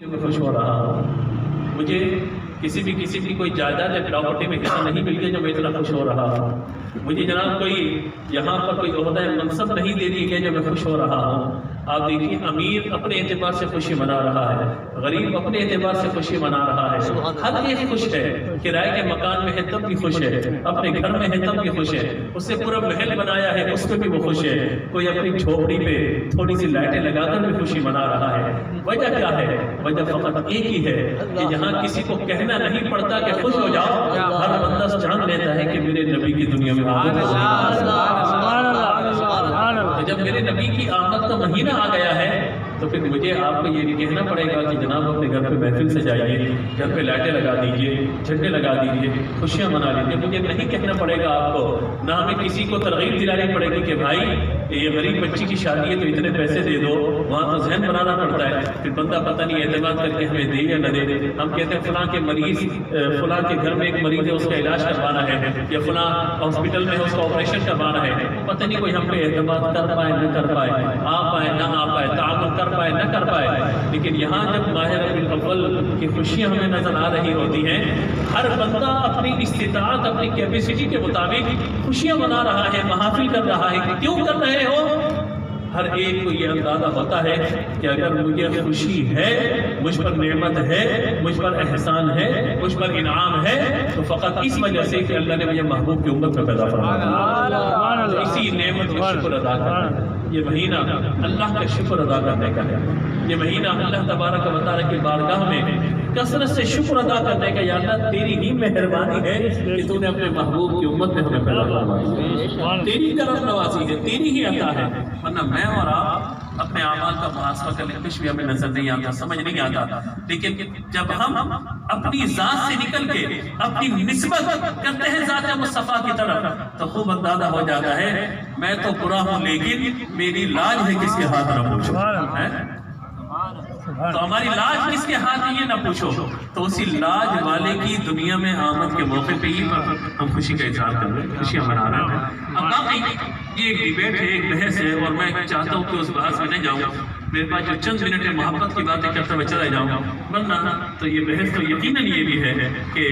میں خوش ہو رہا ہوں، مجھے کسی بھی کوئی جائیداد یا پراپرٹی میں حصہ نہیں مل گیا جو میں اتنا خوش ہو رہا ہوں، مجھے جناب کوئی یہاں پر کوئی عہدہ منصب نہیں دے دی گیا جو میں خوش ہو رہا ہوں۔ آپ دیکھیے امیر اپنے اعتبار سے خوشی منا رہا ہے، غریب اپنے اعتبار سے خوشی منا رہا ہے، ہر ایک خوش ہے، کرائے کے مکان میں ہے تب بھی خوش ہے، اپنے گھر میں ہے تب بھی خوش ہے، اس سے پورا محل بنایا ہے اس پہ بھی وہ خوش ہے، کوئی اپنی جھوپڑی پہ تھوڑی سی لائٹیں لگا کر بھی خوشی منا رہا ہے۔ وجہ کیا ہے؟ وجہ فقط ایک ہی ہے کہ جہاں کسی کو کہنا نہیں پڑتا کہ خوش ہو جاؤ، ہر بندہ جان لیتا ہے کہ میرے نبی کی دنیا میں آمد ہو گئی۔ جب میرے نبی کی آمد کا مہینہ آ گیا ہے تو پھر مجھے آپ کو یہ کہنا پڑے گا کہ جناب اپنے گھر پہ محفل سجائیے، گھر پہ لائٹیں لگا دیجئے، جھنڈے لگا دیجئے، خوشیاں منا لیجئے۔ مجھے نہیں کہنا پڑے گا آپ کو، نہ ہمیں کسی کو ترغیب دلانی پڑے گی کہ بھائی یہ غریب بچی کی شادی ہے تو اتنے پیسے دے دو، وہاں تو ذہن بنانا پڑتا ہے، پھر بندہ پتہ نہیں اعتماد کر کے ہمیں دے یا نہ دے۔ ہم کہتے ہیں فلاں کے مریض، فلاں کے گھر میں ایک مریض ہے اس کا علاج کروانا ہے، یا فلاں ہاسپٹل میں اس کا آپریشن کروانا ہے، پتہ نہیں کوئی ہم پہ اعتماد کر پائے نہ کر پائے، آ پائے نہ آ پائے، تعاون کر پائے نہ کر پائے۔ لیکن یہاں جب ماہ ربیع الاول کی خوشیاں ہمیں نظر آ رہی ہوتی ہیں، ہر بندہ اپنی استطاعت اپنی کیپیسٹی کے مطابق خوشیاں منا رہا ہے، محافل کر رہا ہے۔ کیوں کر رہے ہو؟ ہر ایک کو یہ اندازہ ہوتا ہے کہ اگر مجھے خوشی ہے، مجھ پر نعمت ہے، مجھ پر احسان ہے، مجھ پر انعام ہے، تو فقط اس وجہ سے کہ اللہ نے مجھے محبوب کی امت میں پیدا فرمایا، اسی نعمت کا شکر ادا کرنا۔ یہ مہینہ اللہ کا شکر ادا کرنے کا ہے، یہ مہینہ اللہ تبارک و تعالیٰ کی بارگاہ میں کثرت سے شکر ادا کرنے کا۔ یا اللہ تیری ہی مہربانی ہے کہ تو نے اپنے محبوب کی امت میں ہمیں پیدا فرمایا، تیری کرم نوازی ہے، تیری ہی عطا ہے، ورنہ میں اور آپ اپنے اعمال کا محاسبہ کرنے کچھ بھی ہمیں نظر نہیں آتا، سمجھ نہیں آتا۔ لیکن جب ہم اپنی ذات سے نکل کے اپنی نسبت کرتے ہیں ذات مصطفیٰ کی طرف تو خوب اندازہ ہو جاتا ہے میں تو برا ہوں لیکن میری لاج ہے کس کے ہاتھ نہ پوچھو، تو ہماری لاج کس کے ہاتھ ہے یہ نہ پوچھو، تو اسی لاج والے کی دنیا میں آمد کے موقع پہ ہی ہم خوشی کا اظہار کر رہے ہیں، خوشیاں منا رہے ہیں۔ اب باقی یہ ایک ڈیبیٹ ہے، ایک بحث ہے، اور میں چاہتا ہوں کہ اس بحث میں نہیں جاؤں، میرے پاس جو چند منٹ محبت کی باتیں کرتا ہوا چلا جاؤں، ورنہ تو یہ بحث تو یقیناً یہ بھی ہے کہ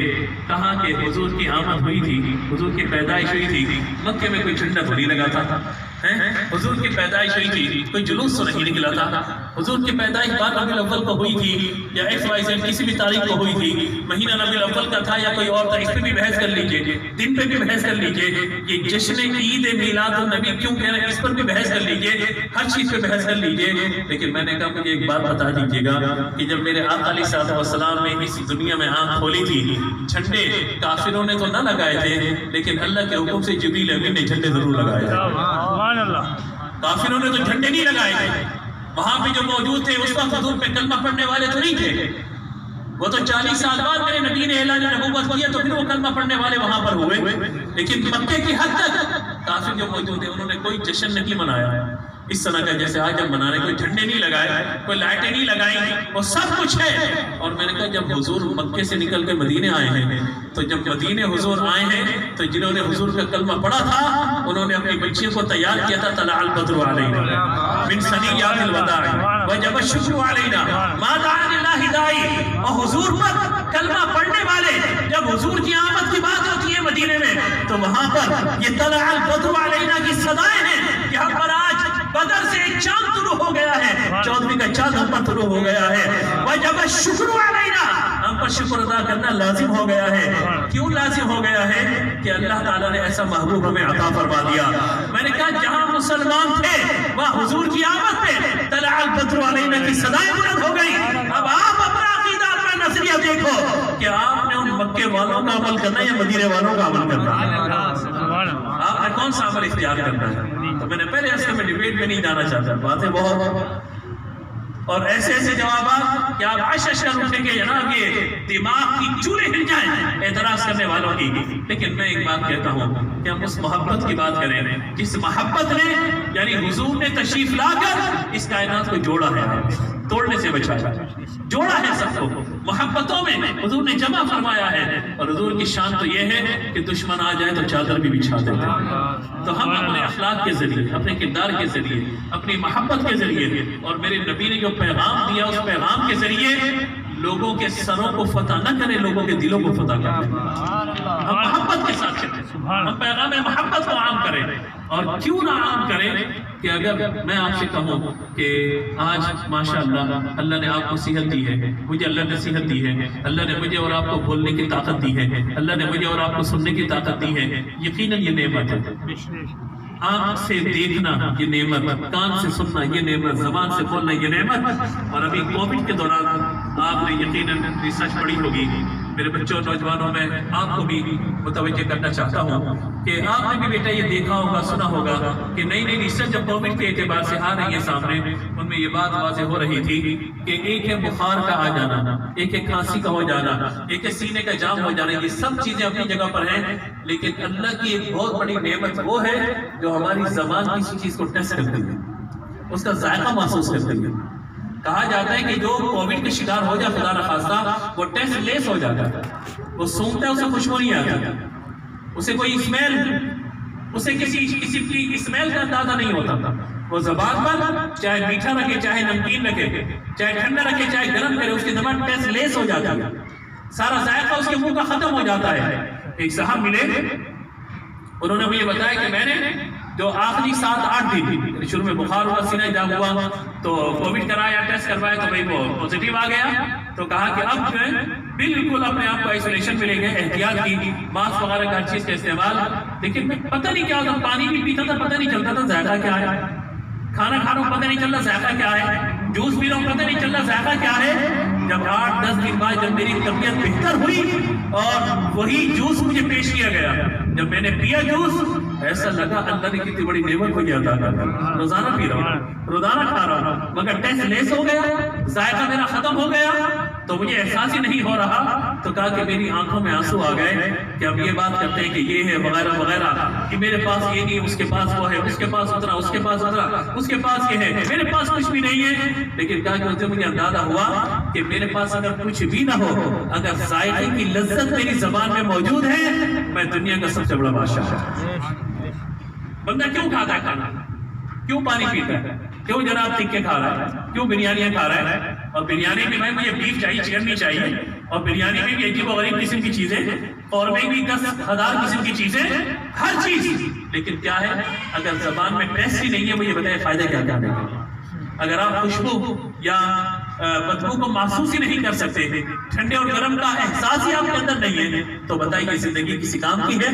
کہاں کہ حضور کی آمد ہوئی تھی، حضور کی پیدائش ہوئی تھی، مکے میں کوئی جھنڈا تھوڑی لگا تھا، حضور کی پیدائش ہوئی تھی، کوئی جلوس تو نہیں نکلا تھا، حضور کی پیدائش 12 ربیع الاول کو ہوئی تھی یا XYZ کسی بھی تاریخ کو ہوئی تھی، مہینہ ربیع الاول کا تھا یا کوئی اور تھا، اس پہ بھی بحث کر لیجئے، دن پہ بھی بحث کر لیجئے، یہ جشن عید میلاد النبی کیوں کہہ رہے ہیں اس پر بھی بحث کر لیجئے، ہر چیز پہ بحث کر لیجئے۔ لیکن میں نے کہا مجھے ایک بات بتا دیجئے گا کہ جب میرے آقا علیہ السلام نے اس دنیا میں آنکھ کھولی تھی، جھنڈے کافروں نے تو نہ لگائے تھے لیکن اللہ کے حکم سے جبریل امین نے جھنڈے ضرور لگائے تھے، کافروں نے تو جھنڈے نہیں لگائے تھے، وہاں پہ جو موجود تھے اس وقت حضور پہ کلمہ پڑھنے والے تو نہیں تھے، وہ تو 40 سال بعد میرے نبی نے اعلان نبوت کیا تو پھر وہ کلمہ پڑھنے والے وہاں پر ہوئے، لیکن مکے کی حد تک کافر جو موجود ہیں انہوں نے کوئی جشن نہیں منایا اس طرح کا جیسے آج ہم منا رہے ہیں، کوئی جھنڈے نہیں لگائے، کوئی لائٹیں نہیں لگائیں، وہ سب کچھ ہے۔ اور میں نے کہا جب حضور مکے سے نکل کے مدینے آئے ہیں تو جب مدینے حضور آئے ہیں تو جنہوں نے حضور کا کلمہ پڑھا تھا انہوں نے اپنی بچیوں کو تیار کیا تھا، طلع البدر علینا من ثنیات الوداع وجب الشکر علینا ما دعا للہ داعی۔ اور حضور پر کلمہ پڑھنے والے جب حضور کی آمد کی بات ہوتی ہے مدینے میں تو وہاں پر یہ طلع البدر علینا کی صدائیں ہیں کہ ہم پر آج بدر سے ایک چاند طلوع ہو گیا ہے، 14ویں کا چاند ہم پر طلوع ہو گیا ہے، وجب الشکر علینا ہم پر شکر ادا کرنا لازم ہو گیا ہے۔ کیوں لازم ہو گیا ہے؟ کہ اللہ تعالیٰ نے ایسا محبوب ہمیں عطا فرما دیا۔ میں نے کہا جہاں مسلمان تھے وہاں حضور کی آمد پہ طلع البدر علینا کی صدائیں بلند ہو گئی۔ اب آپ اپنا عقیدہ اپنا نظریہ دیکھو کہ آپ نے ان مکے والوں کا عمل کرنا ہے یا مدینے والوں کا عمل کرنا ہے، آپ نے کون سا عمل اختیار کرنا ہے؟ تو میں نے پہلے ایسے میں ڈیبیٹ میں نہیں جانا چاہتا، باتیں بہت اور ایسے جوابات کہ آپ عشش کر اٹھیں گے جناب یہ دماغ کی چولے ہل جائیں اعتراض کرنے والوں کی۔ لیکن میں ایک بات کہتا ہوں کہ ہم اس محبت کی بات کریں جس محبت نے یعنی حضور نے تشریف لا کر اس کائنات کو جوڑا ہے۔ توڑنے سے بچایا، جوڑا ہے سب کو محبتوں میں حضور نے جمع فرمایا ہے، اور حضور کی شان تو یہ ہے کہ دشمن آ جائے تو چادر بھی بچھا دیتے ہیں۔ تو ہم اپنے اخلاق کے ذریعے، اپنے کردار کے ذریعے، اپنی محبت کے ذریعے، اور میرے نبی نے جو پیغام دیا اس پیغام کے ذریعے لوگوں کے سروں کو فتح نہ کریں، لوگوں کے دلوں کو فتح کریں۔ ہم محبت کے ساتھ چلیں، ہم پیغام محبت کو عام کریں، اور کیوں نہ عام کریں کہ اگر میں آپ سے کہوں کہ آج ماشاءاللہ اللہ نے آپ کو صحت دی ہے، مجھے اللہ نے صحت دی ہے، اللہ نے مجھے اور آپ کو بولنے کی طاقت دی ہے، اللہ نے مجھے اور آپ کو سننے کی طاقت دی ہے، یقیناً یہ نعمت ہے۔ آنکھ سے دیکھنا یہ نعمت، کان سے سننا یہ نعمت، زبان سے بولنا یہ نعمت۔ اور ابھی کووڈ کے دوران آپ نے یقیناً ریسرچ پڑھی ہوگی، میرے بچوں نوجوانوں میں آپ کو بھی متوجہ کرنا چاہتا ہوں کہ آپ نے بھی بیٹا یہ دیکھا ہوگا، سنا ہوگا کہ نئی نئی ریسرچ جب کووڈ کے اعتبار سے آ رہی ہے سامنے، ان میں یہ بات واضح ہو رہی تھی کہ ایک ہے بخار کا آ جانا، ایک ہے کھانسی کا ہو جانا، ایک ہے سینے کا جام ہو جانا، یہ سب چیزیں اپنی جگہ پر ہیں، لیکن اللہ کی ایک بہت بڑی نعمت وہ ہے جو ہماری زبان کسی چیز کو ٹیسٹ کرتی ہے، اس کا ذائقہ محسوس کرتی ہے۔ کہا جاتا ہے کہ جو کووڈ کے شکار ہو جائے خدا نخواستہ وہ ٹیسٹ لیس ہو جاتا ہے، وہ سونگتا ہے اسے خوشبو نہیں آتی، اسے کوئی اسمیل، اسے کسی کی اسمیل کا اندازہ نہیں ہوتا تھا۔ وہ زبان پر چاہے میٹھا رکھے، چاہے نمکین رکھے، چاہے ٹھنڈا رکھے، چاہے گرم کرے، اس کی زبان ٹیسٹ لیس ہو جاتا ہے، سارا ذائقہ اس کے منہ کا ختم ہو جاتا ہے۔ ایک صاحب ملے، انہوں نے مجھے بتایا کہ میں نے جو آخری 7-8 دن شروع میں بخار ہوا، سینہ جام ہوا، تو کووڈ کرایا، ٹیسٹ کروایا تو بھائی وہ پوزیٹیو آ گیا، تو کہا کہ اب جو ہے بالکل اپنے آپ کو آئسولیشن میں لے گئے، احتیاط کی، ماسک وغیرہ کا ہر چیز کا استعمال، لیکن پتہ نہیں کیا ہوتا، پانی بھی پیتا تھا پتہ نہیں چلتا تھا ذائقہ کیا ہے، کھانا کھا رہا ہوں پتہ نہیں چل رہا ذائقہ کیا ہے، جوس پی رہا ہوں پتہ نہیں چل رہا ذائقہ کیا ہے۔ جب 8-10 دن بعد جب میری طبیعت بہتر ہوئی اور وہی جوس مجھے پیش کیا گیا، جب میں نے پیا جوس، ایسا لگا اللہ نے کتنی بڑی نعمت مجھے عطا کر دی۔ روزانہ پی رہا ہوں، روزانہ کھا رہا ہوں، مگر ٹیسٹ لیس ہو گیا، ذائقہ میرا ختم ہو گیا، تو مجھے احساس ہی نہیں ہو رہا۔ تو کہا کہ میری آنکھوں میں آنسو آ گئے کہ اب یہ بات کرتے ہیں کہ یہ ہے وغیرہ وغیرہ، کہ میرے پاس یہ نہیں، اس کے پاس وہ ہے، اس کے پاس اترا، اس کے پاس اترا، اس کے پاس یہ ہے، میرے پاس کچھ بھی نہیں ہے۔ لیکن کہا کہ اسے مجھے اندازہ ہوا کہ میرے پاس اگر کچھ بھی نہ ہو، اگر ذائقے کی لذت میری زبان میں موجود ہے، میں دنیا کا سب سے بڑا بادشاہ ہوں۔ بندہ کیوں کھاتا ہے کھانا، کیوں پانی پیتا ہے، کیوں جناب ٹکے کھا رہا ہے، کیوں بریانیاں کھا رہا ہے، اور بریانی میں مجھے بیف چاہیے، چکن نہیں چاہیے، اور بریانی میں بھی عجیب و غریب قسم کی چیزیں، اور میں بھی 10,000 قسم کی چیزیں، ہر چیز، لیکن کیا ہے اگر زبان میں ٹیسٹ ہی نہیں ہے، مجھے بتائے فائدہ کیا کرنے کا۔ اگر آپ خوشبو یا بدبو کو محسوس ہی نہیں کر سکتے، ٹھنڈے اور گرم کا احساس ہی آپ کے اندر نہیں ہے، تو بتائیے زندگی کسی کام کی ہے؟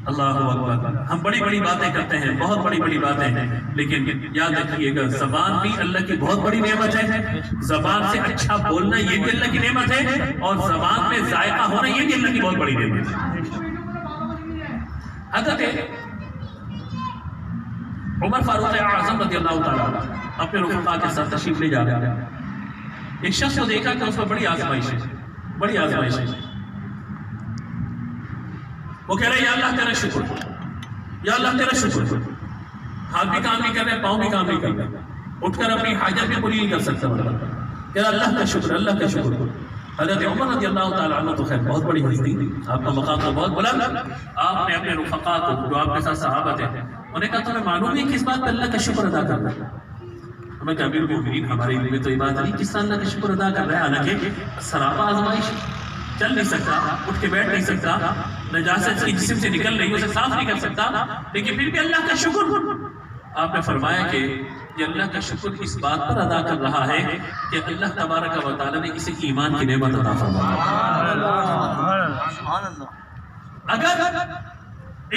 اللہ اکبر۔ ہم بڑی بڑی باتیں کرتے ہیں، بہت بڑی بڑی باتیں ہیں، لیکن یاد رکھیے گا زبان بھی اللہ کی بہت بڑی نعمت ہے۔ زبان سے اچھا بولنا یہ بھی اللہ کی نعمت ہے، اور زبان میں ذائقہ ہونا یہ بھی اللہ کی بہت بڑی نعمت ہے۔ حضرت عمر فاروق اعظم رضی اللہ تعالیٰ اپنے رفقا کے ساتھ تشریف لے جا رہے ہیں، ایک شخص کو دیکھا کہ اس پر بڑی آزمائش ہے، بڑی آزمائش ہے۔ وہ کہہ رہے ہیں یا اللہ تیرا شکر، یا اللہ تیرا شکر، ہاتھ بھی کام نہیں کر رہے، پاؤں بھی کام نہیں کر رہے، اٹھ کر اپنی حاجت بھی پوری نہیں کر سکتا، کہ اللہ کا شکر، اللہ کا شکر۔ حضرت عمر رضی اللہ تعالیٰ عنہ تو خیر بہت بڑی ہستی، آپ کا مقام تو بہت بلند، آپ نے اپنے رفقا کو جو آپ کے ساتھ صحابہ تھے انہیں کہا تمہیں معلوم ہے کس بات پہ اللہ کا شکر ادا کرنا ہے؟ ہمیں کہا امیر المومنین ہمارے علم میں تو یہ بات نہیں کس طرح اللہ کا شکر ادا کر رہا ہے، حالانکہ سراپا آزمائش، چل نہیں سکتا، اٹھ کے بیٹھ نہیں سکتا، نجاست کی جسم سے نکل رہی اسے صاف نہیں کر سکتا، لیکن پھر بھی اللہ کا شکر۔ آپ نے فرمایا کہ یہ اللہ کا شکر اس بات پر ادا کر رہا ہے کہ اللہ تبارک و تعالیٰ نے اسے ایمان کی نعمت عطا فرمائی۔ اگر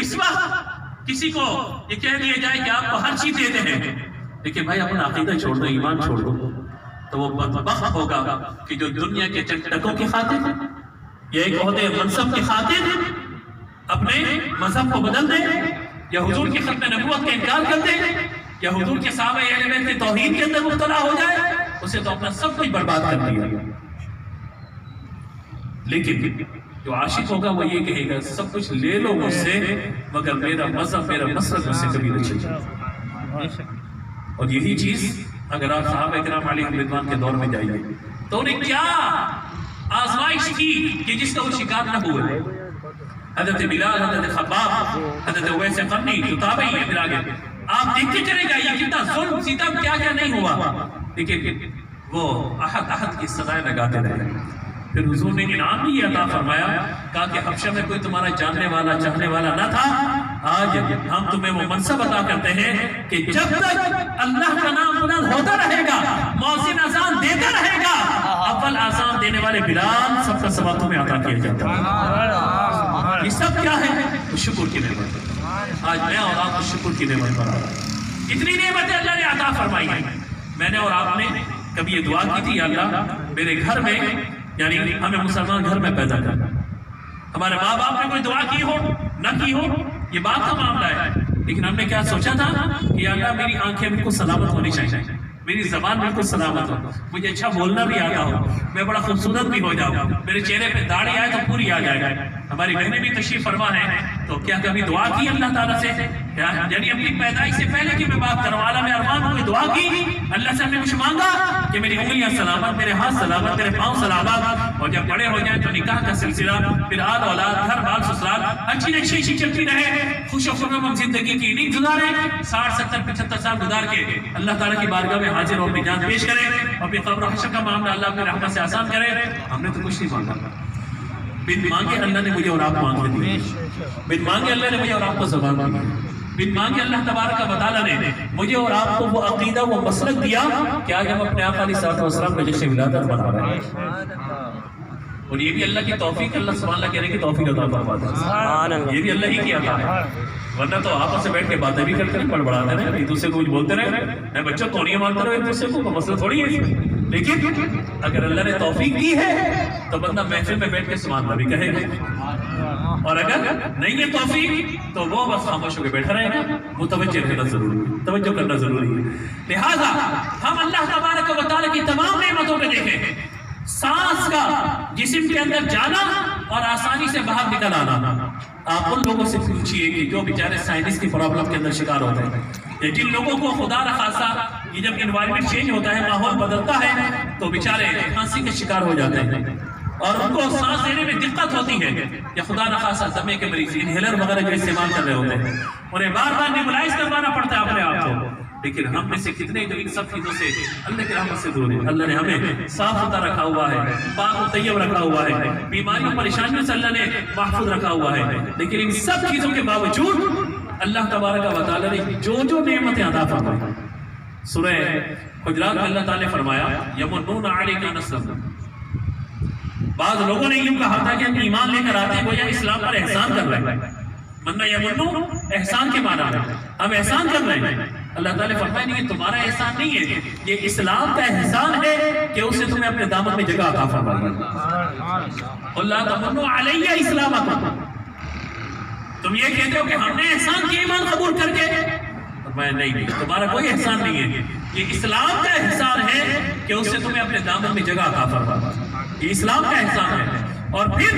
اس وقت کسی کو یہ کہہ دیا جائے کہ آپ کو ہر چیز دیتے ہیں لیکن بھائی اپنا عقیدہ چھوڑ دو، ایمان چھوڑ دو، تو وہ بدبخت ہوگا کہ جو دنیا کے چٹکوں کی خاطر یا ایک عہدے منصب کی خاطر اپنے مذہب کو بدل دے، یا حضور کی ختم نبوت کا انکار کر دے، یا حضور کے صحابہ اہل بیت کی توہین کے اندر مبتلا ہو جائے، اسے تو اپنا سب کچھ برباد کر دیا۔ لیکن جو عاشق ہوگا وہ یہ کہے گا سب کچھ لے لو مجھ سے مگر میرا مذہب، میرا مسلک مجھ سے کبھی نہ چھوٹے۔ اور یہی چیز اگر آپ صحابہ کرام علیہ رضوان کے دور میں جائیے تو انہیں کیا آزمائش تھی کہ جس کا وہ شکار نہ ہوئے. حضرت بلال، حضرت خباب، حضرت اویس قرنی جو تابعی ہیں پھر آگے آپ دیکھتے چلے جائیے کتنا ظلم ستم کیا کیا نہیں ہوا، لیکن وہ احد کی سزائیں لگاتے رہے. پھر حضور نے انعام بھی یہ عطا فرمایا، کہا کہ حبشہ میں کوئی تمہارا جاننے والا چاہنے والا نہ تھا، آج ہم تمہیں وہ منصب عطا کرتے ہیں کہ جب تک اللہ کا نام بلند ہوتا رہے گا، مؤذن اذان دیتا رہے گا، اول اذان دینے والے بلال سب کا ثواب تمہیں عطا کیا جاتا ہے. یہ سب کیا ہے؟ شکر کی نعمت. آج میں اور آپ کو شکر کی نعمت پر آ رہا ہوں. اتنی نعمتیں اللہ نے عطا فرمائی ہیں. میں نے اور آپ نے کبھی یہ دعا کی تھی، یا اللہ میرے گھر میں، یعنی ہمیں مسلمان گھر میں پیدا کرنا. ہمارے ماں باپ نے کوئی دعا کی ہو نہ کی ہو یہ بات کا معاملہ ہے، لیکن ہم نے کیا سوچا تھا کہ یا اللہ میری آنکھیں بالکل سلامت ہونی چاہیے، میری زبان بالکل سلامت ہو، مجھے اچھا بولنا بھی آتا ہو، میں بڑا خوبصورت بھی ہو جاؤں، میرے چہرے پہ داڑھی آئے تو پوری آ جائے. ہماری بہنیں بھی تشریف فرما ہیں، تو کیا کبھی دعا کی اللہ تعالیٰ سے؟ یعنی اپنی پیدائش سے پہلے کی میں بات کروں، عالم ارمان میں کوئی دعا کی اللہ سے ہم نے کچھ مانگا کہ میری انگلیاں سلامت، میرے ہاتھ سلامت، میرے پاؤں سلامت، اور جب بڑے ہو جائیں تو نکاح کا سلسلہ، پھر آل اولاد، گھر بار سسرال اچھی چلتی رہے، خوش و خرم زندگی کی نہیں گزارے، 60 70 75 سال گزار کے اللہ تعالیٰ کی بارگاہ میں حاضر ہو اپنی جان پیش کرے، اپنی قبر و حشر کا معاملہ اللہ اپنی رحمت سے آسان کرے. ہم نے تو کچھ نہیں مانگا، بن مانگے اللہ نے مجھے اور آپ کو آنکھیں دی، بن مانگے اللہ نے مجھے اور آپ کو زبان دی، بن مانگے اللہ تبارک و تعالیٰ نے مجھے اور آپ کو وہ عقیدہ، وہ مسلک دیا کہ آج ہم اپنے آقا علیہ الصلوۃ والسلام کا جشن ولادت منا رہے ہیں. اور یہ بھی اللہ کی توفیق، اللہ سبحان اللہ کہنے کی توفیق عطا فرماتا ہے، یہ بھی اللہ ہی کی عطا ہے. ورنہ تو آپس سے بیٹھ کے باتیں بھی کرتے رہے، بڑبڑاتے رہے، ایک دوسرے کو کچھ بولتے رہے، بچوں توڑیاں مارتے رہے ایک دوسرے کو، مسئلہ تھوڑی ہے. لیکن اگر اللہ نے توفیق دی ہے تو بندہ محفل میں بیٹھ کے سبحان اللہ بھی کہے گا، اور اگر نہیں ہے توفیق تو وہ بس خاموش ہو کے بیٹھا رہے گا. متوجہ رہنا ضروری ہے، توجہ کرنا ضروری ہے. لہٰذا ہم اللہ تبارک و تعالیٰ کی تمام نعمتوں پہ دیکھیں، سانس کا جسم کے اندر جانا اور آسانی سے باہر نکل آنا. آپ ان لوگوں سے پوچھئے کہ جو بیچارے سائنس کی پرابلم کے اندر شکار ہوتے ہیں، جن لوگوں کو خدا نخواستہ یہ جب انوائرمنٹ چینج ہوتا ہے، ماحول بدلتا ہے، تو بیچارے کھانسی کے شکار ہو جاتے ہیں اور ان کو سانس لینے میں دقت ہوتی ہے، یا خدا نخواستہ دمے کے مریض انہیلر وغیرہ جو استعمال کر رہے ہوتے ہیں، انہیں بار بار نیبولائز کروانا پڑتا ہے اپنے آپ کو. لیکن ہم میں سے کتنے جو ان سب چیزوں سے اللہ کی رحمت سے دور ہیں. اللہ نے ہمیں صاف ستھرا رکھا ہوا ہے، پاک و طیب رکھا ہوا ہے، بیماریوں پریشانیوں سے اللہ نے محفوظ رکھا ہوا ہے. لیکن ان سب چیزوں کے باوجود اللہ تبارک و تعالیٰ نے جو نعمتیں عطا فرمائی، سورہ حجرات میں اللہ تعالیٰ نے فرمایا یمنون علیک ان اسلموا. بعض لوگوں نے یوں کہا تھا کہ ہم ایمان لے کر آتے ہیں گویا اسلام پر احسان کر رہے ہیں. مننا یمنو احسان کے معنی ہے، ہم احسان کر رہے ہیں. اللہ تعالیٰ نے فرمایا نہیں، یہ تمہارا احسان نہیں ہے، یہ اسلام کا احسان ہے کہ اس نے تمہیں اپنے دامن میں جگہ عطا فرمائی. اللہ تمنوا علیہ اسلامکم. تم یہ کہتے ہو کہ ہم نے احسان کی، ایمان قبول کر کے. فرمایا نہیں، تمہارا کوئی احسان نہیں ہے، یہ اسلام کا احسان ہے کہ اس نے تمہیں اپنے دامن میں جگہ عطا فرمائی. یہ اسلام کا احسان ہے. اور پھر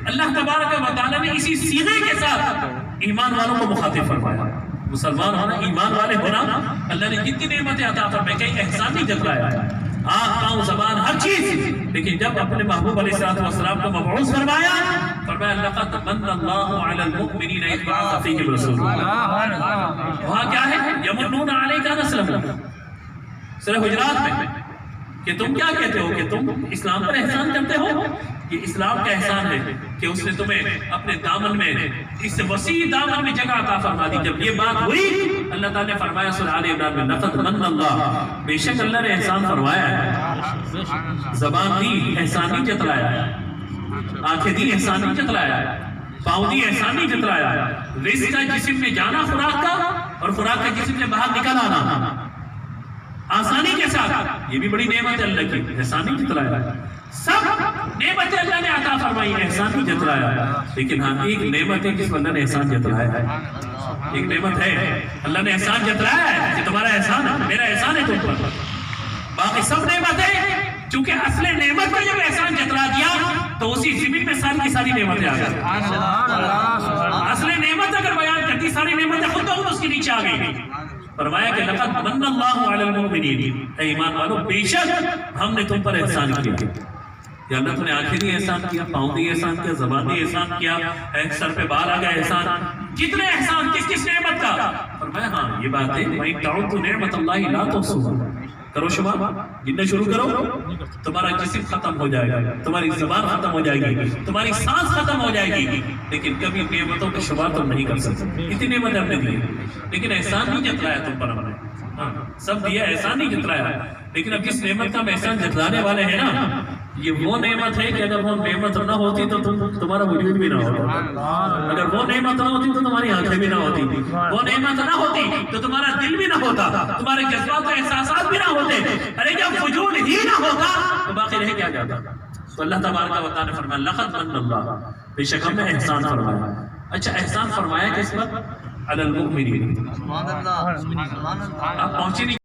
اللہ تبارک و تعالیٰ نے اسی صیغے کے ساتھ ایمان والوں کو مخاطب فرمایا. مسلمان ہونا، ایمان والے ہونا، اللہ نے جتنی نعمتیں عطا فرمائی، کہیں احسان نہیں جتلایا، آنکھ کان زبان ہر چیز. لیکن جب اپنے محبوب علیہ السلام کو مبعوث فرمایا، فرمایا لقد من اللہ علی المؤمنین اذ بعث فیہم رسولا. وہاں کیا ہے؟ یمنون علیک ان اسلموا. سورہ حجرات میں کہ تم کیا کہتے ہو کہ تم اسلام پر احسان کرتے ہو. یہ اسلام کا احسان ہے کہ اس نے تمہیں اپنے دامن میں، اس وسیع دامن میں جگہ عطا فرما دی. جب یہ بات ہوئی اللہ تعالیٰ نے فرمایا سورہ آل عمران میں لقد من اللہ، بے شک اللہ نے احسان فرمایا ہے. زبان دی، احسان نہیں جتلایا ہے. آنکھیں دی، احسان نہیں جتلایا ہے. پاؤں دی، احسان نہیں جتلایا ہے. رزق کا جسم میں جانا خوراک کا، اور خوراک کا جسم میں باہر نکل آنا آسانی کے ساتھ، یہ بھی بڑی نعمت ہے اللہ کی. احسان نہیں جتلایا ہے. سب نعمتیں اللہ نے عطا فرمائی، احسان نہیں جتلایا. لیکن ہاں ایک نعمت ہے جس پر اللہ نے احسان جتلایا ہے. ایک نعمت ہے اللہ نے احسان جتلایا ہے کہ تمہارا احسان ہے، میرا احسان ہے تم پر. باقی سب نعمتیں چونکہ اصل نعمت کا جب احسان جتلا دیا تو اسی زمین میں ساری کی ساری نعمتیں آ گئی. اصل نعمت اگر بیان کرتی، ساری نعمتیں خود بخود اس کے نیچے آ گئی. فرمایا کہ لقد من اللہ علی المؤمنین، اے ایمان والو بے شک ہم نے تم پر احسان کیا. یا اللہ تم نے آنکھیں دی احسان کیا، پاؤں دی احسان کیا، زبان دی احسان کیا، سر پہ بال آ گیا احسان. کتنے احسان، کس کس نعمت کا؟ فرمایا ہاں یہ بات ہے وَإِن تَعُدُّوا نِعْمَتَ اللَّهِ لَا تُحْصُوهَا. کرو شمار، گننا شروع کرو، تمہارا جسم ختم ہو جائے گا، تمہاری زبان ختم ہو جائے گی، تمہاری سانس ختم ہو جائے گی، لیکن کبھی نعمتوں کا شمار تم نہیں کر سکتے. اتنی نعمتیں ہم نے دی، لیکن احسان نہیں جتلایا تم پر ہم نے. سب دیا، احسان نہیں جتلایا. لیکن اب جس نعمت کا ہم احسان جتلانے والے ہیں نا، یہ وہ نعمت ہے کہ اگر وہ نعمت نہ ہوتی تو تمہارا وجود بھی نہ ہوتا. اگر وہ نعمت نہ ہوتی تو تمہاری آنکھیں بھی نہ ہوتی، وہ نعمت نہ ہوتی تو تمہارا دل بھی نہ ہوتا، تمہارے جذبات و احساسات بھی نہ ہوتے. ارے جب وجود ہی نہ ہوتا تو باقی رہ کیا جاتا؟ تو اللہ تبارک و تعالیٰ نے فرمایا لقد من اللہ، بے شک ہم نے احسان فرمایا. اچھا احسان فرمایا کس پر؟ علی المؤمنین. آپ پہنچے نہیں.